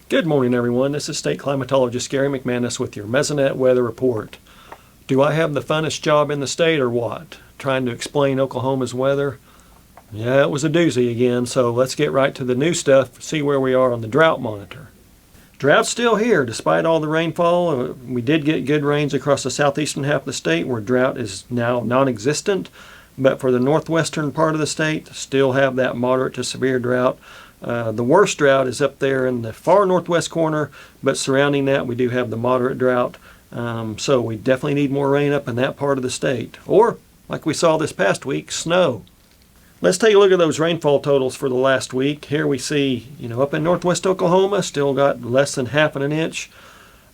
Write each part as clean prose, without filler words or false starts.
Good morning, everyone. This is State Climatologist Gary McManus with your Mesonet Weather Report. Do I have the funnest job in the state or what? Trying to explain Oklahoma's weather? Yeah, it was a doozy again, so let's get right to the new stuff, see where we are on the drought monitor. Drought's still here despite all the rainfall. We did get good rains across the southeastern half of the state where drought is now non-existent, but for the northwestern part of the state, still have that moderate to severe drought. The worst drought is up there in the far northwest corner, but surrounding that we do have the moderate drought. So we definitely need more rain up in that part of the state. Or, like we saw this past week, snow. Let's take a look at those rainfall totals for the last week. Here we see, up in northwest Oklahoma, still got less than half an inch.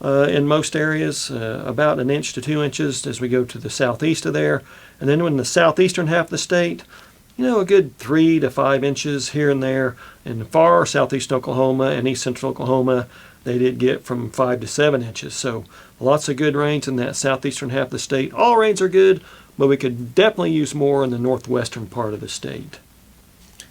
In most areas, about 1 inch to 2 inches as we go to the southeast of there. And then in the southeastern half of the state, a good 3 to 5 inches here and there. In far southeast Oklahoma and east central Oklahoma, they did get from 5 to 7 inches. So lots of good rains in that southeastern half of the state. All rains are good, but we could definitely use more in the northwestern part of the state.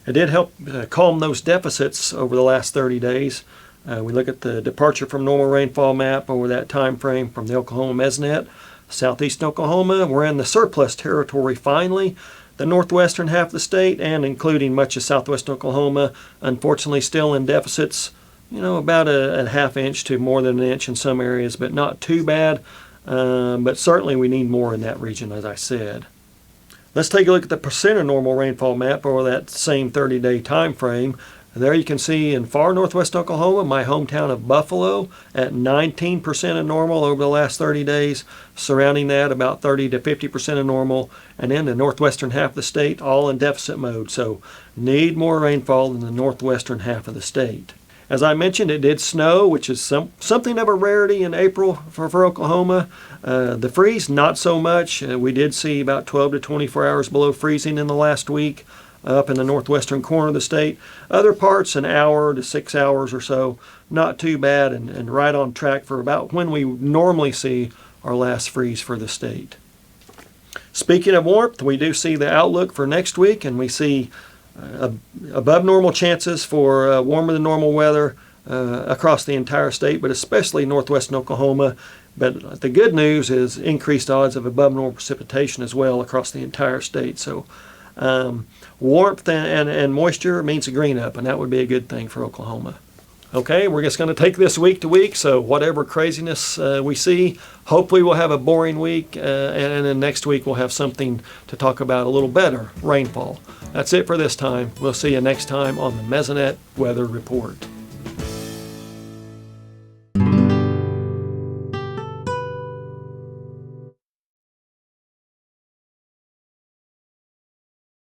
It did help calm those deficits over the last 30 days. We look at the departure from normal rainfall map over that time frame from the Oklahoma Mesonet. Southeast Oklahoma, we're in the surplus territory finally. The northwestern half of the state, and including much of southwest Oklahoma, unfortunately still in deficits, about a half inch to more than 1 inch in some areas, but not too bad. But certainly we need more in that region, as I said. Let's take a look at the percent of normal rainfall map over that same 30-day time frame. There you can see in far northwest Oklahoma, my hometown of Buffalo, at 19% of normal over the last 30 days. Surrounding that, about 30 to 50% of normal. And then the northwestern half of the state, all in deficit mode. So need more rainfall in the northwestern half of the state. As I mentioned, it did snow, which is something of a rarity in April for Oklahoma. The freeze, not so much. We did see about 12 to 24 hours below freezing in the last week up in the northwestern corner of the state. Other parts, an hour to 6 hours or so. Not too bad and right on track for about when we normally see our last freeze for the state. Speaking of warmth, we do see the outlook for next week, and we see above normal chances for warmer than normal weather across the entire state, but especially northwestern Oklahoma. But the good news is increased odds of above normal precipitation as well across the entire state. So warmth and moisture means a green up, and that would be a good thing for Oklahoma. Okay, we're just going to take this week to week, so whatever craziness we see, hopefully we'll have a boring week, and then next week we'll have something to talk about, a little better rainfall. That's it for this time. We'll see you next time on the Mesonet Weather Report.